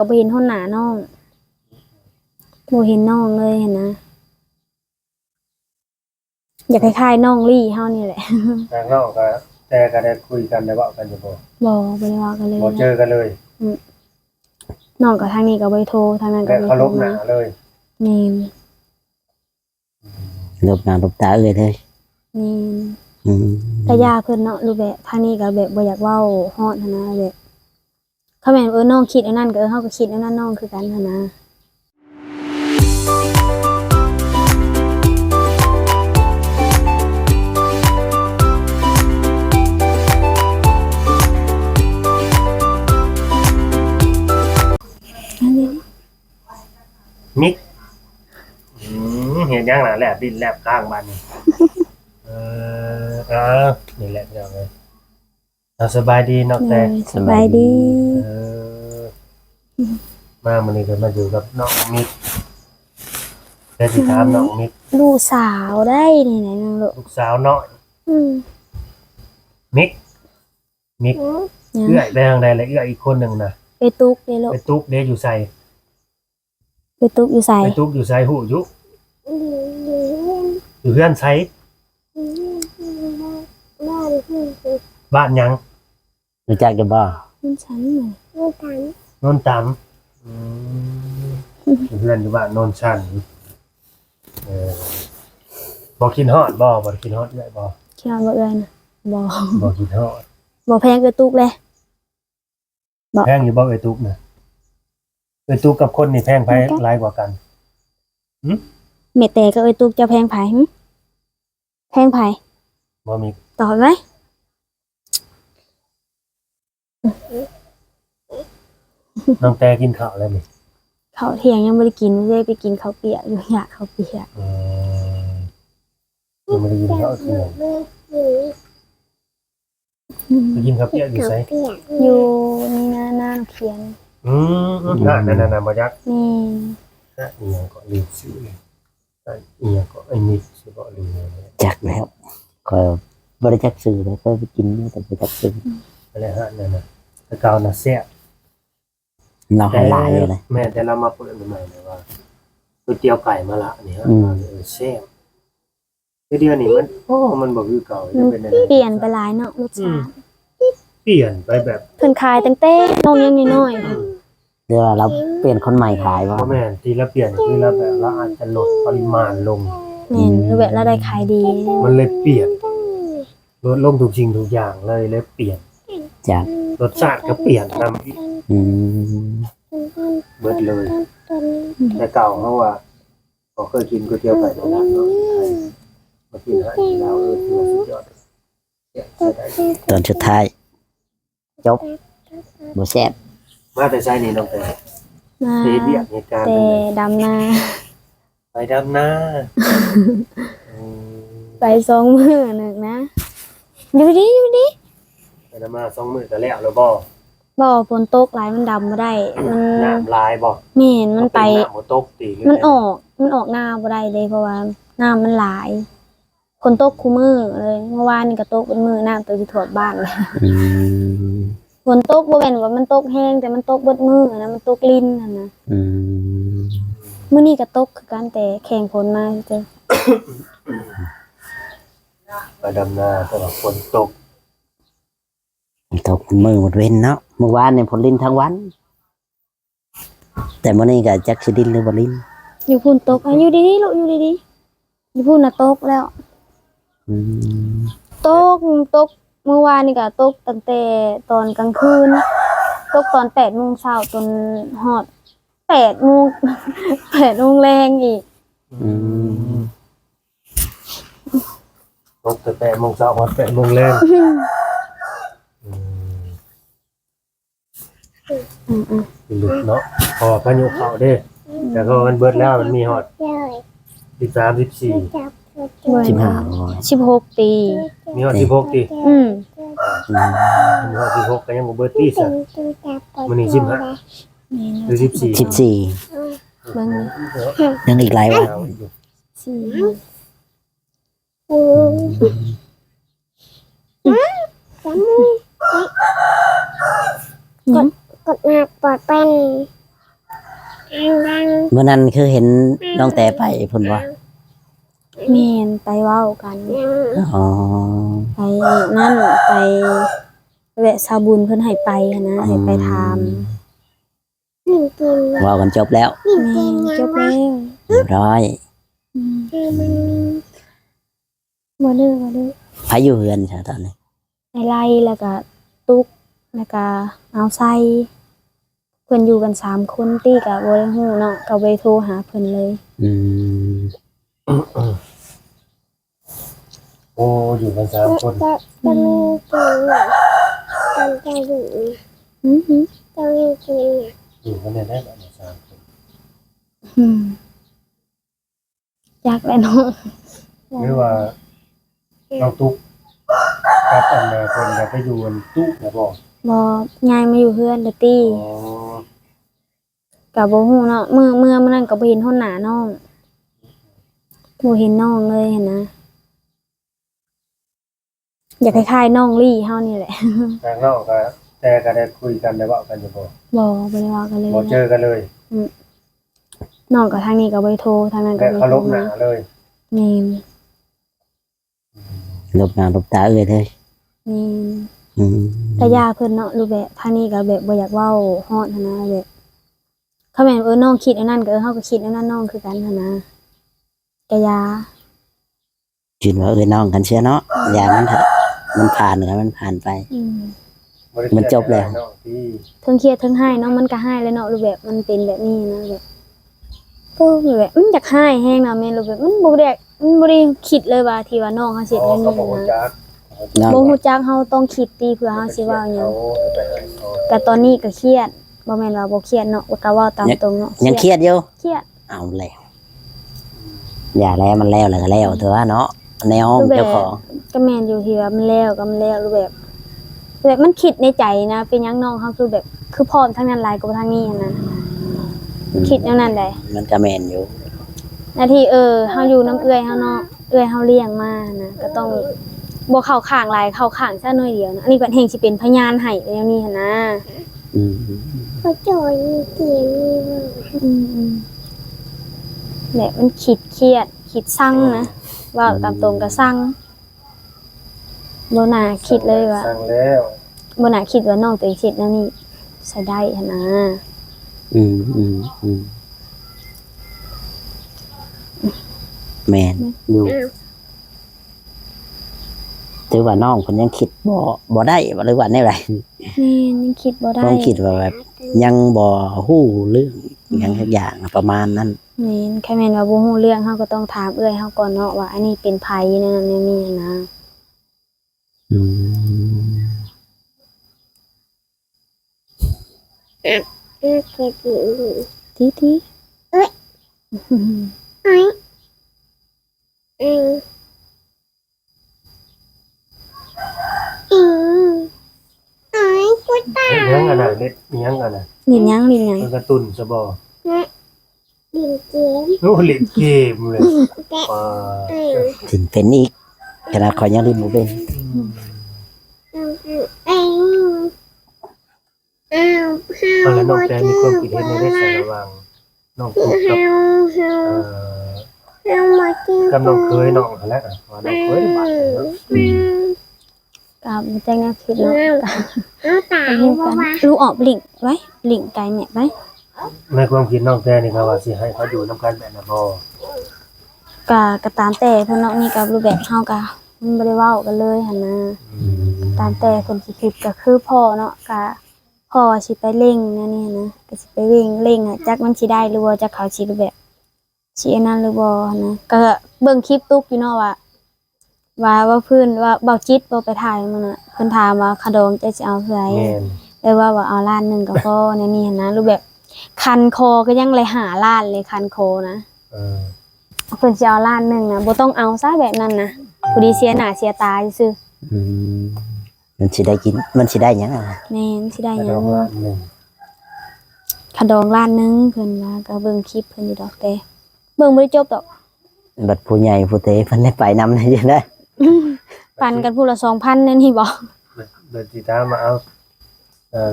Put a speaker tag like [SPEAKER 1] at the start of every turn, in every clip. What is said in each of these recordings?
[SPEAKER 1] ก็บ่เห็นหนหน้าน้องบ่เห็นน้องเลยเห็นนะอยากคล้ายๆน้องลี่เฮานี่แหละ
[SPEAKER 2] ทางน้องก็แต่ก็ได้คุยกันได้เว้ากันอยู่บ่
[SPEAKER 1] บ่ได้ว่ากันเลย
[SPEAKER 2] บ่เจอกันเลย
[SPEAKER 1] น้องก็ทางนี้ก็บ่ได้โทรทางนั้นก็
[SPEAKER 2] แต่เขาลบหน้าเลย
[SPEAKER 1] นี่
[SPEAKER 3] ลบหน้าลบตาเลย
[SPEAKER 1] นี่แต่ยาเพิ่นเนาะรูปแบบทางนี้ก็แบบบ่อยากเว้าฮอดหันนะแบบเขาแม่นน้องคิดอันนั้นก็เฮาก็คิดอันนั้นน้องคือกันหันนะ
[SPEAKER 2] มิกเห็นยังล่ะแลบดินแลบข้างบ้านนี่นี่แหละพี่น้องเอ้ยสบายดีเนาะแต่
[SPEAKER 1] สบายดี
[SPEAKER 2] มามื้อนี้ก็มาอยู่กับน้องมิกแต่สิถามน้องมิก
[SPEAKER 1] ลูกสาวได้นี่ไหนน้อง
[SPEAKER 2] ลูกสาวน้อยมิกเอื้อยไปทางใดแล้วเอื้อยอีกคนนึงน่ะ
[SPEAKER 1] ไปตุกเด้ลูก
[SPEAKER 2] ไปตุ๊กเด้อยู่ไส
[SPEAKER 1] ไปตุกอยู่ไส
[SPEAKER 2] ไปตุ๊กอยู่ไสฮู้อยู่อยู่เฮือนไสบ้านหยัง
[SPEAKER 3] รู้จักจะบ่
[SPEAKER 1] มันฉันน่ะ
[SPEAKER 2] โนนตันเพื่อนอยู่บ้านโนนชันบ่กินฮอดบ่กินฮอดได้บ่
[SPEAKER 1] คิดว่าบ่เอ้ยนะ
[SPEAKER 2] บ่กินฮอด
[SPEAKER 1] บ่แพงเอ้ยตุกเลย
[SPEAKER 2] แพงอยู่บ่เอ้ยตุกน่ะเอ้ยตุกกับคนนี่แพงไผหลายกว่ากัน
[SPEAKER 1] แม่แต่ก็เอ้ยตุกจะแพงไผแพงไผ
[SPEAKER 2] บ่มี
[SPEAKER 1] ตอบไหม
[SPEAKER 2] น้องแต่กินข้าวแล้วนี่
[SPEAKER 1] ข้าวเที่ยงยังบ่ได้กินเลยไปกินข้าวเปียกอยู่อยากข้าวเปียก
[SPEAKER 2] ยังไม่ได้กินข้าวเที่ยงไปกินข้าวเปียกอยู่ไส
[SPEAKER 1] อยู่นี่นะเขียน
[SPEAKER 2] นั่นบ่ยัก
[SPEAKER 1] นี่
[SPEAKER 2] อีหยังก็ลืมชื่อเลยอีหยังก็ไอ้มิกสิบ่ลืม
[SPEAKER 3] จักแล้วก็บ่ได้จักชื่อเลยเคยไปกินแต่บ่จักชื่อ
[SPEAKER 2] อะไรฮะนั่นน่ะแต่เก่าน่ะแซ่บ
[SPEAKER 3] เราให้หลายเลย
[SPEAKER 2] แม่แต่เรามาเปิดใหม่ๆเลยว่าก๋วยเตี๋ยวไก่มะระนี่ฮะแซ่บเดี๋ยวนี้มันบ่คือเก่าจะเป็น
[SPEAKER 1] เปลี่ยนไปหลายเนาะรสชาติ
[SPEAKER 2] เปลี่ยนไปแบบ
[SPEAKER 1] เพิ่นขายตั้งแต่น้องยังน้อย
[SPEAKER 3] ๆเดี๋ยวเราเปลี่ยนคนใหม่ขายบ่
[SPEAKER 2] แม่นทีละเปลี่ยนคือละแบบเราอาจจะลดปริมาณลง
[SPEAKER 1] หรือแบบเราได้ขายดี
[SPEAKER 2] มันเลยเปลี่ยนลดลงทุกสิ่งทุกอย่างเลยเปลี่ยน
[SPEAKER 3] จาก
[SPEAKER 2] รสชาติก็เปลี่ยนนำอีกเบิดเลยแต่เก่าเฮาว่าก็เคยกินก๋วยเตี๋ยวไก่ตรงนั้นเนาะมากินอาหารแล้วถือว่าสุดยอด
[SPEAKER 3] ตอนสุดท้ายจบบ่แซ่บ
[SPEAKER 2] มาแต่ใช้นี่น้องแต่เฮ็ดเวียกเหตุการณ์
[SPEAKER 1] แต่ดำนา
[SPEAKER 2] ไปดำนา
[SPEAKER 1] ไป2 มื้อนึงนะอยู่ดิ
[SPEAKER 2] ไปดำนา2 มื้อก็แล้วบ่
[SPEAKER 1] ฝนตกหลายมันดำบ่ได้มัน
[SPEAKER 2] น้ำลายบ่
[SPEAKER 1] แม่นมันไป
[SPEAKER 2] น้ำบ่ตกติ
[SPEAKER 1] มันออกหน้าบ่ได้เลยเพราะว่าน้ำมันหลายฝนตกคู่มื้อเลยเมื่อวานนี่ก็ตกเป็นมื้อน้ำสิท่วมบ้านเลยฝนตกบ่แม่นว่ามันตกแห้งแต่มันตกเบิดมื้อนะมันตกลิ้นนั่นนะมื้อนี้ก็ตกคือกันแต่แข่งฝนมาซื่อ
[SPEAKER 2] ไปดำนาแต่ว่าฝนตก
[SPEAKER 3] มือหมดเว้นเนาะเมื่อวานเนี่ยผลลิ้นทั้งวันแต่มื้อนี้ก็จักสิดินหรือบ่ลิ้น
[SPEAKER 1] อยู่พุ่นตกอยู่ดีๆลูกอยู่ดีๆอยู่พุ่นน่ะตกแล้วตกเมื่อวานนี่ก็ตกตั้งแต่ตอนกลางคืนตกตอน 8:00 นจนฮอด 8:00 น 8:00 นแรงอีก
[SPEAKER 2] ตกแต่8:00 นฮอด 8:00 นแรงหลุดเนาะพอพายุเข้าเด้แต่ก็มันเบิดแล้วมันมีฮอด13 14
[SPEAKER 1] 16 ปี
[SPEAKER 2] มีฮอด16ติมีฮอด16ก็ยังบ่เบิดติซะมื้อนี้15หรือ
[SPEAKER 3] 14เบิ่งยังอีกหลายวัน
[SPEAKER 1] กดหักปอดเป็น
[SPEAKER 3] เมื่อนั้นคือเห็นน้องแต่ไปพุ่นว่า
[SPEAKER 1] แม่นไปเว้ากัน
[SPEAKER 3] อ๋อ
[SPEAKER 1] ไปนั่นไปแวะซาบุญเพิ่นให้ไปหั้นนะให้ไปถาม
[SPEAKER 3] เว่ากันจบแล้ว
[SPEAKER 1] แม่นจบแล้ว
[SPEAKER 3] เรียบร้อย
[SPEAKER 1] บ่ดื้อบ่ดื้อ
[SPEAKER 3] พาอยู่เฮือนใช่ตอนนี้
[SPEAKER 1] ไอ้ไล่แล้วก็ตุ๊กแล้วก็เอาไส้เพิ่นอยู่กัน3คนตี้ก็บ่ได้ฮู้เนาะก็ไปโทรหาเพิ่นเลย
[SPEAKER 3] อืม
[SPEAKER 2] โอ้อยู่กัน3คน
[SPEAKER 1] อือหือ
[SPEAKER 2] อยู่กันได้แบบ3คน
[SPEAKER 1] อืมอยากแล้วเนาะ
[SPEAKER 2] หรือว่าน้องตุ๊กกับอันน่ะเพิ่นก็ไปอยู่กันตุ๊กนะบ่
[SPEAKER 1] บ่ยายมาอยู่เฮือนเด้อตี้
[SPEAKER 2] อ๋อ
[SPEAKER 1] ก็บ่ฮู้เนาะมื้อนั้นก็บ่เห็นฮ้อนหน้าน้องบ่เห็นน้องเลยหันนะอยากคล้ายๆน้องลี่เฮานี่แหละ
[SPEAKER 2] ทางน้องก็แต่ก็ได้คุยกันได้เว้ากันอยู่บ่
[SPEAKER 1] บ่ได้เว้ากันเลย
[SPEAKER 2] บ่เจอกันเลย
[SPEAKER 1] น้องก็ทางนี้ก็บ่ได้โทรทางนั้นก็
[SPEAKER 2] แต่
[SPEAKER 1] บ่
[SPEAKER 2] เคาร
[SPEAKER 1] โทร
[SPEAKER 2] พห
[SPEAKER 1] มา
[SPEAKER 2] น้าเลย
[SPEAKER 1] แม่น
[SPEAKER 3] ลบหน้าลบตาเอ้ยเลย
[SPEAKER 1] แม่น
[SPEAKER 3] อืม
[SPEAKER 1] แต่ย่าเพิ่นเนาะรูปแบบทางนี้ก็แบบบ่อยากเว้าฮอดหันนะแบบเขาแม่นน้องคิดอันนั้นก็เฮาก็คิดอันนั้นน้องคือกันหันนะแต่ย่า
[SPEAKER 3] จินว่าเอ้ยน้องกันเชียเนาะอย่ามันเถอะมันผ่านกันมันผ่านไป
[SPEAKER 1] อืม
[SPEAKER 2] บ่ได้
[SPEAKER 3] มันจบแล้ว
[SPEAKER 2] เนาะที่
[SPEAKER 1] เทิงเครียดเทิงให้เนาะมันก็ให้แล้วเนาะรูปแบบมันเป็นแบบนี้นะแบบก็แบบมันอยากให้แฮงเนาะแม่นรูปแบบมันบ่ได้คิดเลยว่าที่ว่าน้องเฮาสิ
[SPEAKER 2] อ๋อ
[SPEAKER 1] เฮ็ด
[SPEAKER 2] เขา
[SPEAKER 1] แบบ
[SPEAKER 2] บ่
[SPEAKER 1] นี้
[SPEAKER 2] รู้
[SPEAKER 1] นะ
[SPEAKER 2] จัก
[SPEAKER 3] น้อง
[SPEAKER 1] บ่ฮู้จักเฮาต้องคิดตีเพื่อเฮาสิเว้าหยัง
[SPEAKER 2] ไปให้เขา
[SPEAKER 1] แต่ตอนนี้ก็เครียดบ่แม่นว่าบ่เครียดเนาะก็เว้าตามตรงเนาะ
[SPEAKER 3] ยังเครียดอยู่
[SPEAKER 1] เครียด
[SPEAKER 3] เอาแล้วอย่าแล้วมันแล้วก็แล้วเถอะว่าเนาะแนวเจ้าของ
[SPEAKER 1] ก็แม่นอยู่ที่ว่ามันแล้วก็มันแล้วรูปแบบมันคิดในใจนะ เป็นหยังน้องเฮาคือแบบคือพร้อมทั้งนั้นหลายกว่าทางนี้หั้นนะคิดแนวนั้นได้
[SPEAKER 3] มันก็แม่นอยู่
[SPEAKER 1] หน้าที่เฮาอยู่น้ำเอื้อยเฮาเนาะเอื้อยเฮาเลี้ยงมานะก็ต้องบ่เข้าข้างหลายเข้าข้างซะหน่อยเดียวนะอันนี้เพิ่นแห่งสิเป็นพยานให้แนวนี้หันนะ
[SPEAKER 3] อืม
[SPEAKER 1] แบบมันคิดเครียดคิดสั่งนะว่าตามตรงก็สั่งบ่น่าคิดเลยว่า
[SPEAKER 2] สั่งแล้ว
[SPEAKER 1] บ่น่าคิดว่าน้องตัวเองคิดแนวนี้ใส่ได้หันนะ
[SPEAKER 3] อืมอืมอืมแม่นอยู่ถือว่าน้องคนยังคิดบ่ได้หรือว่าแนวไร
[SPEAKER 1] แม่นยังคิดบ่ได้
[SPEAKER 3] ต้องคิดว่าแบบยังบ่ฮู้เรื่องหยังสักอย่างประมาณนั้น
[SPEAKER 1] แม่นแค่แม่นว่าบ่ฮู้เรื่องเฮาก็ต้องถามเอื้อยเฮาก่อนเนาะว่าอันนี้เป็นไผแนวนั้นแนวนี้นะ
[SPEAKER 3] อืม
[SPEAKER 1] ที
[SPEAKER 2] เฮ็ดหยังกันน่ะเฮ็ดหยังกันน่ะ
[SPEAKER 1] ลิ้นยังลิ้นยัง
[SPEAKER 2] มันกระตุ้นซะบ่โอ้เล่นเกมเลยว้า
[SPEAKER 3] ถึงเป็นอีกขนาดข่อยยังเรียนบ่เป็น
[SPEAKER 2] เอาแล้วน้องแต่มีความคิดเห็นในได้ใส่ระหว่างน้องตุ๊กกับน้องเคยน้องนั่นแหละว่าน้องเคยบาดเนาะ
[SPEAKER 1] ก็บ่แต่งแนวคิดเนาะก็ฮู้กันรู้ออกลิงก์ไว้ลิงก์ไกลแม่ไว้
[SPEAKER 2] ในความคิดน้องแต่นี่ก็ว่าสิให้เขาอยู่นํกันแบบนั้นบ่
[SPEAKER 1] ก็ตามแต่เพิ่นเนาะนี่ก็รูปแบบเฮาก็มันบ่ได้เว้ากันเลยหั่นนะตามแต่เพิ่นสิคิดก็คือพ่อเนาะก็พ่อสิไปเร่งนะนี่นะก็สิไปเร่งอ่ะจักมันสิได้หรือบ่จักเขาสิรูปแบบสิอันนั้นหรือบ่นะก็เบิ่งคลิปตุ๊กอยู่เนาะว่าเพิ่นว่าเบาจิตบ่ไปถ่ายมันน่ะเพิ่นถามว่าขะดองจะสิเอาเท่าไหร่
[SPEAKER 2] แม่น
[SPEAKER 1] เลยว่าเอาล้านหนึงก็พอในนี่หั่นนะรูปแบบคันคอก็ยังเลยหาล้านเลยคันคอนะ
[SPEAKER 2] เออ
[SPEAKER 1] เพิ่นสิเอาล้านหนึงนะบ่ต้องเอาซะแบบนั้นนะผู้ดีเสียหน้าเสียตาซื่อ
[SPEAKER 3] อืมมันสิได้กินมันสิได้หยังอ่ะ
[SPEAKER 1] แม่นสิได้ห
[SPEAKER 2] แต่
[SPEAKER 1] ยั
[SPEAKER 2] ดอง กละหนึ่ง
[SPEAKER 1] ขะดองล้านหนึงเพิ่นว่าก็เบิ่งคลิปเพิ่นอยู่ดอกแต่เบิ่งบ่ได้จบดอก
[SPEAKER 3] บัดผู้ใหญ่ผู้เตเพิ่นได้ไปนำได้จังได๋
[SPEAKER 1] ปันกันผู้ละ 2,000นั่นนี่บ่
[SPEAKER 2] เดี๋ยวสิถามมาเอา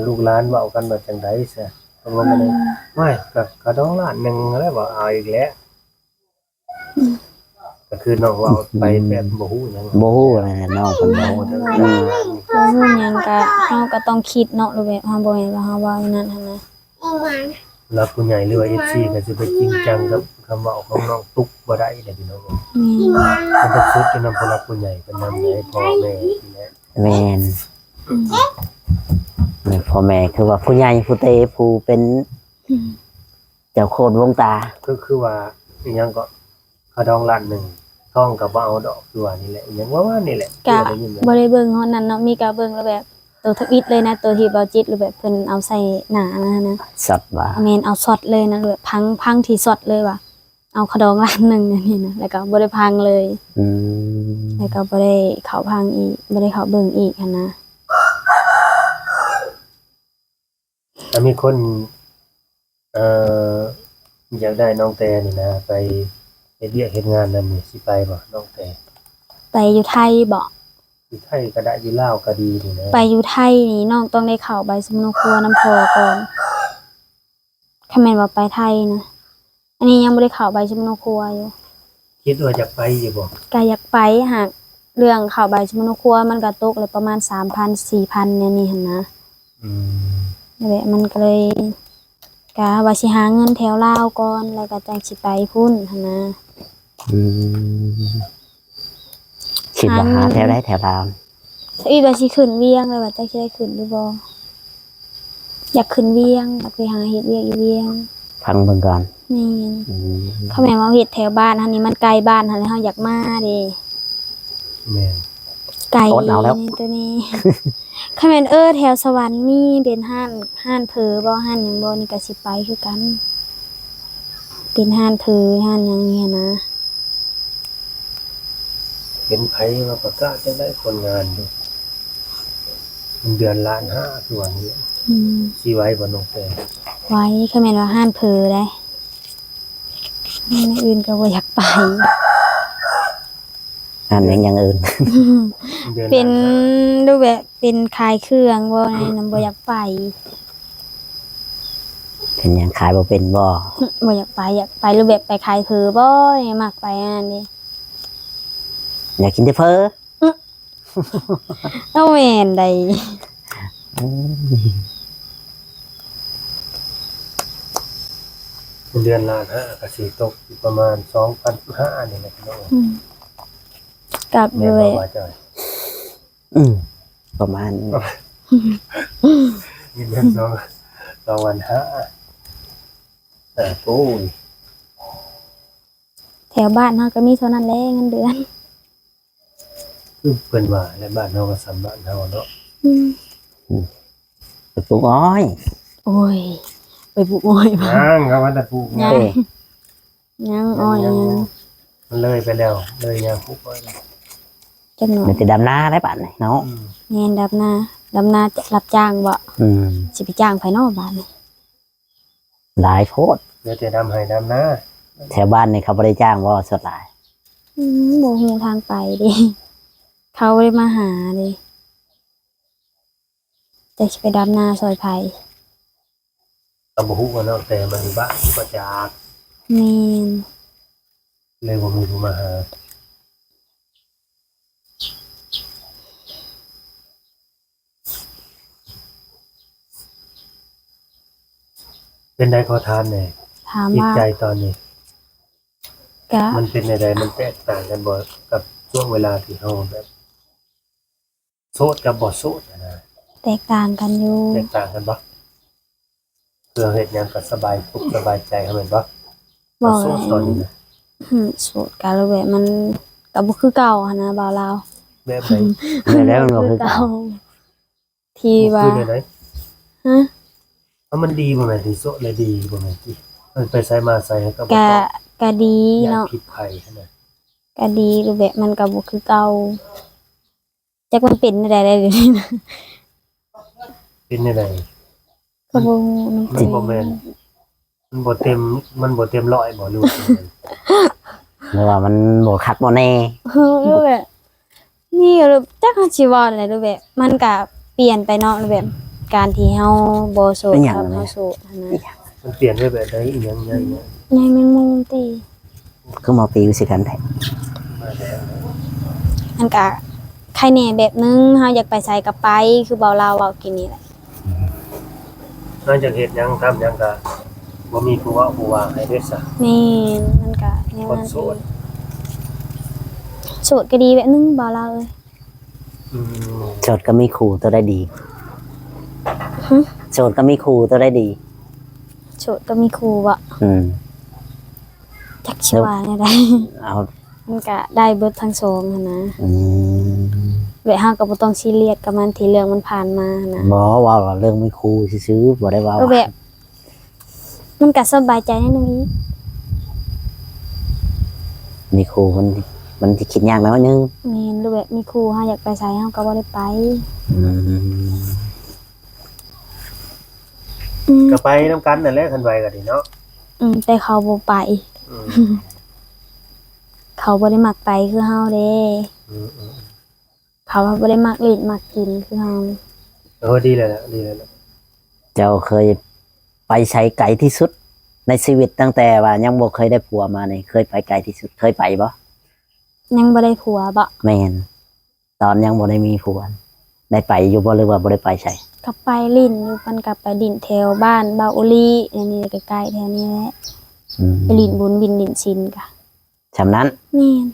[SPEAKER 2] ลูกหลานเว้ากันแบบจังได๋ซะโท ก็บ่ได้ไม่ก็กระดองล้านหนึงแล้วบ่เอาอีกแล้วก็คือน้องเว้าไปแบบบ่ฮู้หยัง
[SPEAKER 3] บ่ฮู้นะน้องเพิ่นบ่ฮู้
[SPEAKER 1] บ่ฮู้หยังก็เฮาก็ต้องคิดเนาะหรือแบบเฮาบ่แม่นว่าเฮาเว้าอย่างนั้นหั่นนะ
[SPEAKER 2] แล้วผู้ใหญ่หรือว่า FC ก็สิไปจริงจังกับคำเว้าของน้องตุ๊กบ่ได้เด้อพี่น้อง มันต้องสุดที่นำผู้รักผู้ใหญ่เป็นนำให้พ่อแม่นี่แหละ
[SPEAKER 3] แม่นแม่พ่อแม่คือว่าผู้ใหญ่ผู้เตผู้เป็นเจ้าโคตรวงตา
[SPEAKER 2] ก็คือว่าอีหยังก็เขาดองล้านหนึงท้องก็บ่เอาดอกคือว่านี่แหละอีหยังว่านี่แหละ
[SPEAKER 1] ก็
[SPEAKER 2] ได้ยินไหม
[SPEAKER 1] บ่ได้เบิ่งเฮานั้นเนาะมีก็เบิ่งแล้วแบบตัวทวิตเลยนะตัวที่เบาจิตหรือแบบเพิ่นเอาใส่หน้านะ
[SPEAKER 3] สัตว์ว่า
[SPEAKER 1] อเมนเอาช็อตเลยนะแบบพังที่ช็อตเลยว่ะเอาขะดองล้านหนึงนี่นะแล้วก็บ่ได้พังเลย
[SPEAKER 3] อืม
[SPEAKER 1] แล้วก็บ่ได้เข้าพังอีกบ่ได้เข้าเบิ่งอีกหันนะ
[SPEAKER 2] แต่มีคนเอ่ออยากได้น้องแต่นี่นะไปเฮ็ดเวียกเฮ็ดงานนั่นนี่สิไปบ่น้องแต่
[SPEAKER 1] ไปอยู่ไทยบ่
[SPEAKER 2] อยู่ไทยก็ได้อยู่ลาวก็ดีนี่นะ
[SPEAKER 1] ไปอยู่ไทยนี่น้องต้องได้เข้าใบสมุนครัวน้ำพอก่อนถ้าแม่นว่าไปไทยนะอันนี้ยังบ่ได้เข้าใบสมุนครัวอยู่
[SPEAKER 2] คิดว่าจะไปอยู่บ่
[SPEAKER 1] ก็อยากไปหากเรื่องเข้าใบสมุนครัวมันก็ตกเลยประมาณ 3,000 4,000เนี่ยนี่หั่นนะ
[SPEAKER 2] อืม
[SPEAKER 1] นั่นแหละมันก็เลยกะว่าสิหาเงินแถวลาวก่อนแล้วก็จังสิไปพุ่นหั่นนะ
[SPEAKER 3] อืมคิดว่าหาแถวใดแถวลาว
[SPEAKER 1] อีกว่าสิขึ้นเวียงเลยว่าจักสิได้ขึ้นหรือบ่อยากขึ้นเวียงอยากไปหาเฮ็ดเวียกอยู่เวียง
[SPEAKER 3] ฟังเบิ่งก่อน
[SPEAKER 1] นี่
[SPEAKER 3] อืม
[SPEAKER 1] เขาแม่นว่าเฮ็ดแถวบ้านหั่นนี่มันไกลบ้านหั่นแล้วเฮาอยากมาเด้
[SPEAKER 2] แม่น
[SPEAKER 1] ไกลนี่ตัวนี้ เขาแม่นแถวสวรรค์มีเป็นห้านเผอบ่ห้านหยังบ่นี่ก็สิไปคือกัน เป็นห้านเผอห้านหยังนี่นะ
[SPEAKER 2] เป็นไผมาประกาศจะได้คนงานอยู่มันเดือนล้านห้าตัวนี้
[SPEAKER 1] อืม
[SPEAKER 2] สิไว้บ่น้องแต่
[SPEAKER 1] ไว้เขาแม่นว่าห้านเผอได้ห้านอื่นก็บ่อยากไป
[SPEAKER 3] อันอย่างอื่น
[SPEAKER 2] ดือ
[SPEAKER 1] เป็น
[SPEAKER 2] ล้าห้า
[SPEAKER 1] ดูแบบเป็นขายเครื่องบ่ในนำบ่อยากไป
[SPEAKER 3] เป็นหยังขายบ่เป็นบ่
[SPEAKER 1] บ่อยากไปอยากไปรูปแบบไปขายเผอบ่เนี่ยมักไปอันนี้
[SPEAKER 3] อยากกินแต่เพ้อ
[SPEAKER 1] เอาแม่นใด
[SPEAKER 2] เดือนล้านห้าก็สิตกอยู่ประมาณ 2,500 นี่แหละพี่น้อง
[SPEAKER 1] กลับ
[SPEAKER 2] แม่
[SPEAKER 1] ด้
[SPEAKER 2] น
[SPEAKER 1] วย
[SPEAKER 2] บ่ว่าจ้อย
[SPEAKER 3] อืมประมาณ
[SPEAKER 2] เดือน2,500โอ้ย
[SPEAKER 1] แถวบ้านเฮาก็มีเท่านั้นแหละเงินเดือน
[SPEAKER 2] คือเพิ่นว่าและบ้านเฮาก็สำบ้านเฮาเนาะ
[SPEAKER 3] ไปปลูกอ้อย
[SPEAKER 1] โอ้ยไปปลูกอ้อยบ่
[SPEAKER 2] ยังก็ว่าแต่ปลูก
[SPEAKER 1] ยั
[SPEAKER 2] ยัง ง
[SPEAKER 1] ยังอ้อยยัง
[SPEAKER 2] มันเลยไปแล้วเลยยังปลูกไว้แล้ว
[SPEAKER 1] จักหน่อ
[SPEAKER 3] มั
[SPEAKER 1] ย
[SPEAKER 3] นจะดำนาได้ป่ะเนาะ
[SPEAKER 2] อืม
[SPEAKER 1] แม่นดำนาจะรับจ้างบ่
[SPEAKER 3] อืม
[SPEAKER 1] สิไปจ้างไผเนาะบ้านนี่
[SPEAKER 3] หลายโพด
[SPEAKER 2] เดี๋ยวจะดำให้ดำนา
[SPEAKER 3] แถวบ้านนี่เขาบ่ได้จ้างว่าสดหลาย
[SPEAKER 1] บ่ฮู้ทางไปเดิเขาบ่ได้มาหาเดิจะสิไปดำนาซอยไผ
[SPEAKER 2] ก็บ่ฮู้ว่าเนาะแต่มันอยู่บ้านก็จาก
[SPEAKER 1] แม่น
[SPEAKER 2] เลยบ่มีผู้มาหาเป็นได้ขอทานแน่
[SPEAKER 1] ถาม
[SPEAKER 2] จิต
[SPEAKER 1] ว่า
[SPEAKER 2] ใจตอนนี้
[SPEAKER 1] ก็
[SPEAKER 2] มันเป็นอะไรมันแตกต่างกันบ่กับช่วงเวลาที่เฮาแบบโสดกับบ่โสดนะ
[SPEAKER 1] แตกต่างกันอยู่
[SPEAKER 2] แตกต่างกันบ่เพื่อเฮ็ดหยังก็สบายสุขสบายใจให้มันบ่
[SPEAKER 1] บอก
[SPEAKER 2] โส
[SPEAKER 1] เล
[SPEAKER 2] ดตอนนี้
[SPEAKER 1] ย
[SPEAKER 2] นะ
[SPEAKER 1] สูตรการแบบมันก็บ่คือเก่าหันนะบ่าวลาว
[SPEAKER 2] แบบไหน
[SPEAKER 3] แล้วมันก็คือเก่า
[SPEAKER 1] ที่ว่า
[SPEAKER 2] คือไหน
[SPEAKER 1] ฮะ
[SPEAKER 2] ถ้ามันดีบ่แม่นที่โสดเลยดีบ่แม่นที่มันไปใส่มาใส่ก็บ่
[SPEAKER 1] ก็
[SPEAKER 2] ต้อง
[SPEAKER 1] ก็ดี
[SPEAKER 2] อย่า
[SPEAKER 1] เนาะ
[SPEAKER 2] ผิดภัยนะ
[SPEAKER 1] ก็ดีรูปแบบมันก็บ่คือเก่าจักมันเป็นได้เดี๋ยวนี้นะ
[SPEAKER 2] เป็นจังได
[SPEAKER 1] ก็บ่มัน
[SPEAKER 2] มันบ่แม่นมันบ่เต็มร้อยบ่รู้ว่าจังได
[SPEAKER 3] หรือว่ามันบ่คักบ่แน่
[SPEAKER 1] รูปแบบนี่รูปจักสิว่าอะไรรูปแบบมันก็เปลี่ยนไปเนาะรูปแบบ การที่เฮาบ่โสด
[SPEAKER 3] เป็นหยัง
[SPEAKER 1] กับ
[SPEAKER 3] อะแม่
[SPEAKER 1] เฮาโสดหั้นนะ
[SPEAKER 2] มันเปลี่ยนไปแบบใดอีหยังไงเนี่ย
[SPEAKER 1] ในแมงมุมติ
[SPEAKER 3] คือมาปีสิกันแท้
[SPEAKER 2] มาแล้ว
[SPEAKER 1] มันก็ใครแหน่แบบนึงเฮาอยากไปไสก็ไปคือเบาลาวเว้ากินนี่แหละ
[SPEAKER 2] นอกจากเฮ็ดหยังทำหยังก็บ่มีผู้เว้าผู้ว่าให้เด้ซะ
[SPEAKER 1] แม่นมันก็แนว
[SPEAKER 2] คน
[SPEAKER 1] นั้น
[SPEAKER 2] โสด
[SPEAKER 1] โสดก็ดีแบบนึงเบาลาวเอ้ย
[SPEAKER 2] อืม
[SPEAKER 3] โสดก็มีครูตัวได้ดี
[SPEAKER 1] หึ
[SPEAKER 3] โสดก็มีครูตัวได้ดี
[SPEAKER 1] โสดก็มีครูบ่
[SPEAKER 3] อืม
[SPEAKER 1] จักสิว่าแนวใด
[SPEAKER 3] เอา
[SPEAKER 1] มันก็ได้เบิดทั้งสองหั้นนะ
[SPEAKER 3] อืม
[SPEAKER 1] แบบเฮาก็บ่ต้องซีเรียสกับมันที่เรื่องมันผ่านมาหั้นนะ
[SPEAKER 3] บ่ว่าเรื่องมีครูซื่อๆบ่ได้ว่า
[SPEAKER 1] ก็แบบมันก็สบายใจนิดนึงอีก
[SPEAKER 3] มีครูมันสิคิดยากน้อยนึง
[SPEAKER 1] แม่นหรือแบบมีครูเฮาอยากไปไสเฮาก็บ่ได้ไป
[SPEAKER 3] อืม
[SPEAKER 2] ก็ไปนํกันนั่นแหละคันไว้ก็ดีเนาะ
[SPEAKER 1] แต่เขาบ่ไป
[SPEAKER 2] อืม
[SPEAKER 1] เขาบ่ได้มักไปคือเฮาเด้
[SPEAKER 2] อืมอืม
[SPEAKER 1] เขาบ่ได้มักเล่นมักกินคือเฮา
[SPEAKER 2] ดีแล้วล่ะดีแล้วล่ะ
[SPEAKER 3] เจ้าเคยไปใช้ไกลที่สุด ในชีวิตตั้งแต่ว่ายังบ่เคยได้ผัวมานี่เคยไปไกลที่สุดเคยไปบ่
[SPEAKER 1] ยังบ่ได้ผัวบ่
[SPEAKER 3] แม่นตอนยังบ่ได้มีผัวได้ไปอยู่บ่หรือว่าบ่ได้ไปใช่
[SPEAKER 1] ก็ไปลิ้นอยู่มันก็ไปลิ้นแถวบ้านบาวอุลีอันนี้ใกล้ๆแถวนี้แหละ
[SPEAKER 3] อืม
[SPEAKER 1] ไปลิ้นบุญบินลิ้นชินก็
[SPEAKER 3] ฉะนั้น
[SPEAKER 1] แม่น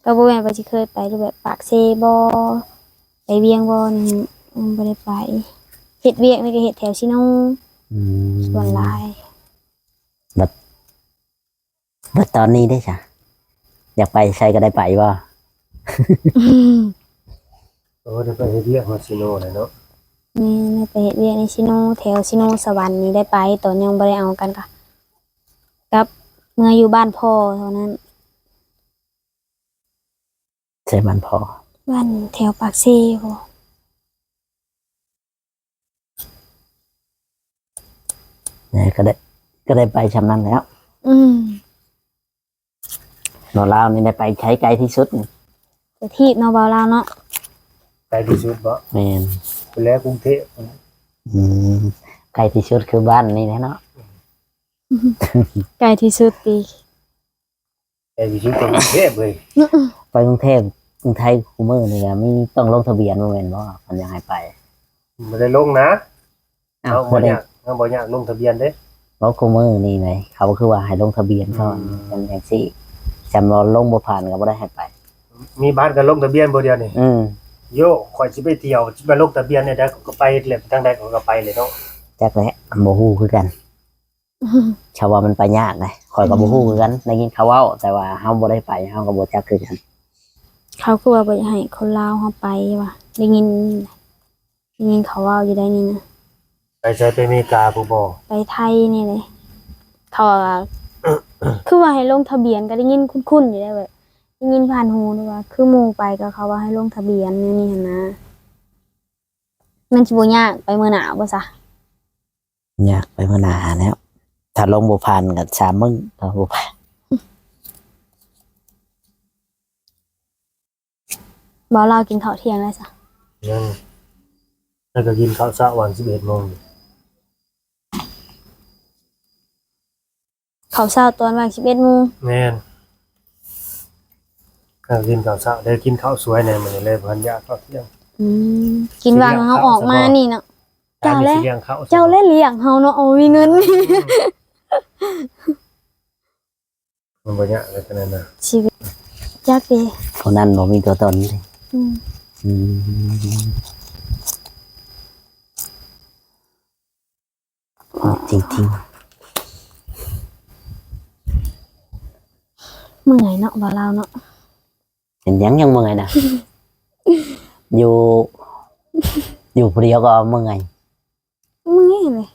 [SPEAKER 1] ก็บ่แม่นว่าสิเคยไปหรือแบบปากเซบ่ไปเวียงบ่นี่บ่ได้ไปเฮ็ดเวียกนี่ก็เฮ็ดแถวชิโน
[SPEAKER 3] อืม
[SPEAKER 1] ส่วนหลาย
[SPEAKER 3] แล้วตอนนี้ได้จ้ะอยากไปใช้ก็ได้ไปบ่
[SPEAKER 2] ได้ไปเฮ็ดเวียกฮอดซิโนน่ะเนาะ
[SPEAKER 1] นี่ได้ไปเฮ็ดเวียกในชิโนแถวชิโนสวรรค์นี่ได้ไปตอนยังบ่ได้เอากันค่ะกับเมื่ออยู่บ้านพ่อเท่านั้น
[SPEAKER 3] ใช่มันพอ
[SPEAKER 1] บ้านแถวปากเซพ่อ
[SPEAKER 3] เนี่ยก็ได้ไปชำนั้นแล้ว
[SPEAKER 1] อืม
[SPEAKER 3] โนลาวนี่ได้ไปใช้ไกลที่สุดนี่
[SPEAKER 1] แต่ที่เนาะบ่าวลาวเนาะ
[SPEAKER 2] ไปที่สุดบ่
[SPEAKER 3] แม่น
[SPEAKER 2] ไปแล้วกรุงเทพ
[SPEAKER 3] อืมไกลที่สุดคือบ้านนี่แหละเนาะ
[SPEAKER 1] ไกลที่สุดติ
[SPEAKER 2] ไปที่สุดก็กรุงเทพเลย
[SPEAKER 3] ไปกรุงเทพกรุงไทยคูเมอร์นี่ก็มีต้องลงทะเบียนบ่แม่นบ่มันยังให้ไป
[SPEAKER 2] บ่ได้ลงนะ
[SPEAKER 3] อ้าว
[SPEAKER 2] เอา
[SPEAKER 3] บ่
[SPEAKER 2] บ่
[SPEAKER 3] ได้
[SPEAKER 2] ยากเอาบ่ยากลงทะเบียนเด้
[SPEAKER 3] บ่คูเมอร์นี่ไงเขาคือว่าให้ลงทะเบียนก่อน
[SPEAKER 2] อืม
[SPEAKER 3] เป็นจังซี่จำว่าลงบ่ผ่านก็บ่ได้ให้ไป
[SPEAKER 2] มีบ้านก็ลงทะเบียนบ่เดียวนี่
[SPEAKER 3] อืม
[SPEAKER 2] โยข่อยสิไปเที่ยวสิไปลงทะเบียนเนี่ยได้ก็ไปเลยทางใดก็ไปเลยเนาะ
[SPEAKER 3] จักแหละบ่ฮู้คือกัน ชาวว่ามันไปยากนะข่อยก็บ่ฮู้คือกันได้ยินเขาเว้าแต่ว่าเฮาบ่ได้ไปเฮาก็บ่จักคือกัน
[SPEAKER 1] เขาคือว่าบ่อยากให้คนลาวเฮาไปว่ะได้ยินเขาเว้าอยู่ได้นี่นะ
[SPEAKER 2] ไปใช้ไปอเมริกาผู้บ่
[SPEAKER 1] ไปไทยนี่เลยเขาว่า คือว่าให้ลงทะเบียนก็ได้ยินคุ้นๆอยู่ได้แบบได้ยินผ่านหูด้วยว่า คือหมู่ไปก็เขาว่าให้ลงทะเบียนนี่หั่นนะมันสิบ่ยากไปเมื่อหนาวบ่ซะ
[SPEAKER 3] อยากไปมานานแล้ว ถ้าลงบ่ผ่านก็3มื้อก็บ่ไป
[SPEAKER 1] บ่เรากินข้าวเที่ยงแล้วซะ
[SPEAKER 2] ยังแล้วก็กินข้าวเช้าวัน11:00 น
[SPEAKER 1] ข้าวเช้าตอนว่าง11:00 น
[SPEAKER 2] แม่นก็กินข้าวเช้าได้กินข้าวสวยแน่มื้อนี้เลยพันยาข้าวเที่ยง
[SPEAKER 1] กินวางเฮาออกมานี่เนาะ เจ้าแล้ว
[SPEAKER 2] สิเลี้ยงข้าว
[SPEAKER 1] เจ้าเล่นเลี้ยงเฮาเนาะเอามีเงิน
[SPEAKER 2] มันบ่ยากเลยขนาดนั้น
[SPEAKER 1] ชีวิตจักเด้
[SPEAKER 3] คนนั้นบ่มีตัวตนเลย
[SPEAKER 1] อืม
[SPEAKER 3] อืมจริง
[SPEAKER 1] เมื่อยเนาะบ่าวลาวเนาะ
[SPEAKER 3] ๆเป็นหยังเมื่อยนะ อยู่ผู้เดียวก็เมื่อย
[SPEAKER 1] เมื่อยเลย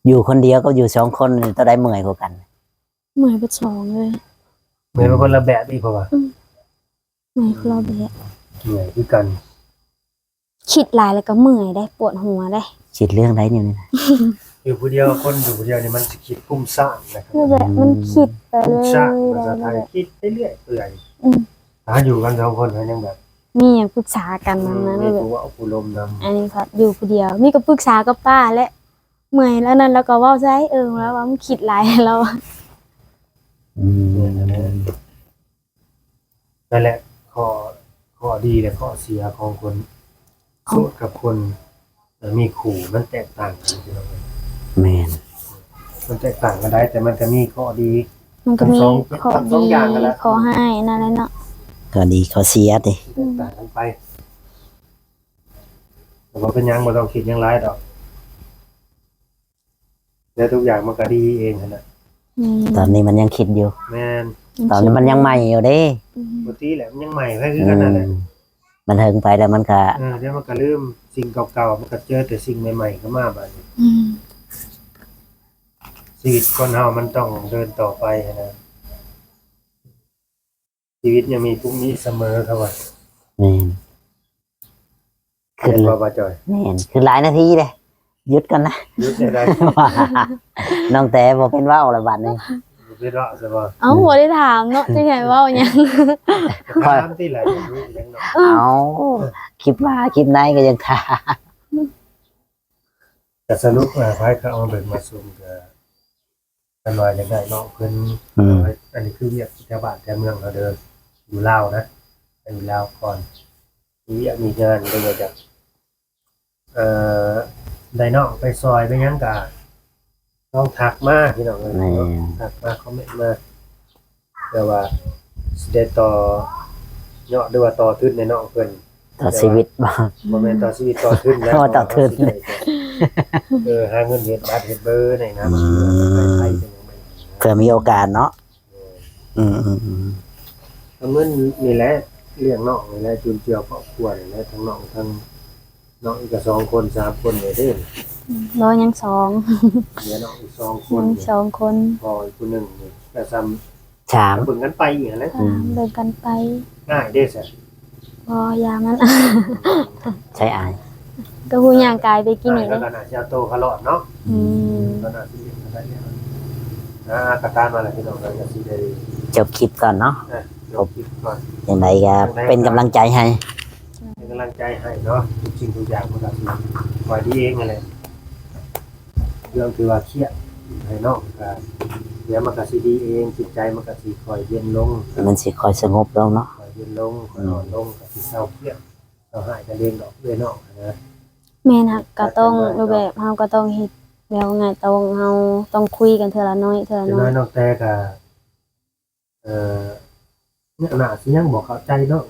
[SPEAKER 3] อยู่คนเดียวก็อยู่2คนนี่ต้องได้เมื่อยกว่ากัน
[SPEAKER 1] เมื่อยเบิดสองเลย
[SPEAKER 2] เหมือนเป็นคนละแบบอีกเพราะว่า
[SPEAKER 1] เมื่อยคนละแบบ
[SPEAKER 2] เหนื่อยคือกัน
[SPEAKER 1] คิดหลายแล้วก็เมื่อยได้ปวดหัวได้
[SPEAKER 3] คิดเรื่องไรเนี่ยนะ
[SPEAKER 2] อยู่ผู้เดียวคนอยู่ผู้เดียวนี่มันสิคิดพุ่มสร้างนะครับ
[SPEAKER 1] คือแบบมันคิดไปเล
[SPEAKER 2] พุ่ม
[SPEAKER 1] ย
[SPEAKER 2] สร้างภา
[SPEAKER 1] ได้
[SPEAKER 2] ษาไทย
[SPEAKER 1] แบบ
[SPEAKER 2] คิดเรื่อยๆเปื่อย
[SPEAKER 1] อืม
[SPEAKER 2] ถ้าอยู่กัน2 คนมันยังแบบ
[SPEAKER 1] มีหยังปรึกษากันนั้นนะ
[SPEAKER 2] มี
[SPEAKER 1] แบบ
[SPEAKER 2] ผู้เว้าผู้ลมนำ
[SPEAKER 1] อันนี้ค่ะอยู่ผู้เดียวมีก็ปรึกษากับป้าและเมื่อยแล้วนั้นแล้วก็เว้าใส่แล้วว่ามันคิดหลายแล้วอะ
[SPEAKER 3] อืม
[SPEAKER 2] นั่นแหละข้อดีและข้อเสียของคนโสดกับคนมีคู่มันแตกต่างกันพี่น้อง
[SPEAKER 3] แม่น
[SPEAKER 2] มันแตกต่างกันได้ แต่มันจะมีข้อดี
[SPEAKER 1] มันก็มี
[SPEAKER 2] ทั้ง
[SPEAKER 1] ข้อ
[SPEAKER 2] ส
[SPEAKER 1] ดี
[SPEAKER 2] องอย่างนั่นแหละ
[SPEAKER 1] ข้อให้นั่นแหละเนาะ
[SPEAKER 3] ก็ดีเขาเสียดิ
[SPEAKER 2] แตกต่างกันไปแต่ว่าเป็นหยังบ่ต้องคิดหยังร้ายดอกแล้วทุกอย่างมันก็ดีเองหั่นน่ะ
[SPEAKER 3] ตอนนี้มันยังคิดอยู่
[SPEAKER 2] แม่น
[SPEAKER 3] ตอนนี้มันยังใหม่อยู่เด้
[SPEAKER 2] ปกติแหละมันยังใหม่แค่คือกันนั่นแหละ
[SPEAKER 3] มันเฮิงไปแล้วมันก็
[SPEAKER 2] เดี๋ยวมันก็ลืมสิ่งเก่าๆมันก็เจอแต่สิ่งใหม่ๆเข้ามาบัดนี้
[SPEAKER 1] อืม
[SPEAKER 2] ชีวิตคนเฮามันต้องเดินต่อไปนะชีวิตยังมีพรุ่งนี้เสมอครับว่า
[SPEAKER 3] แม่น
[SPEAKER 2] เห็นบ่บ่จอย
[SPEAKER 3] แม่นคือหลายนาทีเลยหยุดกันนะ
[SPEAKER 2] ยุดได้
[SPEAKER 3] น้องแต่บอกเป็นว่าวอะไรบัดนี้
[SPEAKER 2] คิดว่าซะบ่
[SPEAKER 1] เอ้าบ่ได้ถามเนาะจะใหญ่เว้าหยัง
[SPEAKER 2] ถามที่ไหลอย่างนี้ยังเนาะ
[SPEAKER 3] เอาคลิปว่าคลิปไหนก็ยังท่า
[SPEAKER 2] แต่สรุปว่าไผเขาเอาเบิ่งมาซุ่มก็กันว่าจะได้เนาะเพิ่น อันนี้คือเวียกแถวบ้านแถวเมืองเขาเดินอยู่ลาวนะไปอยู่ลาวก่อนมีเวียกมีงานก็เลยจะได้น้องไปซอยไปหยังกะต้องทักมาพี่น้องเลย
[SPEAKER 3] แม่น
[SPEAKER 2] ทักมาคอมเมนต์มาแต่ว่าสิได้ต่อเนาะหรือว่าต่อทุนในน้องเพิ่น
[SPEAKER 3] ต่อชีวิตบ้าง
[SPEAKER 2] บ่แม่นต่อชีวิตต่อทุนนะ
[SPEAKER 3] ต่อทุน
[SPEAKER 2] หาเงินเฮ็ดบัตรเฮ็ดเบอร์นี่นะไปไทยเป็นจังได๋
[SPEAKER 3] เผื่อมีโอกาสเนาะอืม
[SPEAKER 2] เอาเงินนี่แหละเลี้ยงน้องนี่แหละจุนเจือครอบครัวนี่แหละทั้งน้องทั้งน้องอีกก็2คน3คนเลยเด้อ
[SPEAKER 1] รอยังสอง
[SPEAKER 2] เมียน้องอีก2ค
[SPEAKER 1] ยั
[SPEAKER 2] น
[SPEAKER 1] งสองคน
[SPEAKER 2] พออีกคนหนึงนี่ก็ซ้
[SPEAKER 3] ฉาม
[SPEAKER 2] ำเบิ่งกันไปอีกนั่นแหละ
[SPEAKER 1] เดินกันไป
[SPEAKER 2] ง่ายเด้อซะ
[SPEAKER 1] พอยามัน
[SPEAKER 3] ใช่อาย
[SPEAKER 1] ก็หูย่างกายไปกิน
[SPEAKER 2] ง่า
[SPEAKER 1] อี
[SPEAKER 2] ย
[SPEAKER 1] ก
[SPEAKER 2] แล้ว
[SPEAKER 1] เล
[SPEAKER 2] ก็
[SPEAKER 1] ย
[SPEAKER 2] น่าจะโตขลอดเนาะ
[SPEAKER 1] อืม
[SPEAKER 2] ก็น่าสิเลี้ยงกันได้แล้วกระตานมาแล้วพี่น้องก็สิได้
[SPEAKER 3] จบคลิปก่อนเนาะ
[SPEAKER 2] จบคลิปก่อน
[SPEAKER 3] อย่างไรก็เป็นกำลังใจให้
[SPEAKER 2] เป็นกำลังใจให้เนาะทุกสิ่งทุกอย่างมันก็สิปล่อยดีเองนั่นแหละเรื่องคือว่าเครียดให้น้องก็เดี๋ยวมันก็สิดีเองจิตใจมันก็สิค่อยเย็นลง
[SPEAKER 3] มันสิคอยสงบลงเนาะ
[SPEAKER 2] ค่อยเย็นลงค่อยนอนลงก็สิเศร้าเครียดเศร้าหายกันเองดอกเวยน้องนะ
[SPEAKER 1] แม่นะก็ต้องรูปแบบเฮาก็ต้องเฮ็ดแล้วไงต้องเฮาต้องคุยกันเทื่อละน้อยเทื่อละ
[SPEAKER 2] จะ
[SPEAKER 1] น้
[SPEAKER 2] น้
[SPEAKER 1] อ
[SPEAKER 2] อย ยน้องแต่ก็เนี่ยน่าสิยังบ่เข้าใจเนาะ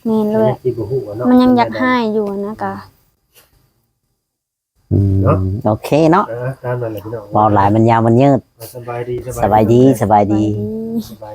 [SPEAKER 1] แม่นเลย
[SPEAKER 2] ที่บ่ฮู้ว่าเนาะ
[SPEAKER 1] มันยังอยากให้อยู่นะกะ
[SPEAKER 3] โอเคเนาะ
[SPEAKER 2] ตามนั้นแหละพี่น้อง
[SPEAKER 3] เบาหลายมันยาวมันยืด
[SPEAKER 2] สบายดี
[SPEAKER 3] สบายดี
[SPEAKER 1] สบายดี
[SPEAKER 2] สบาย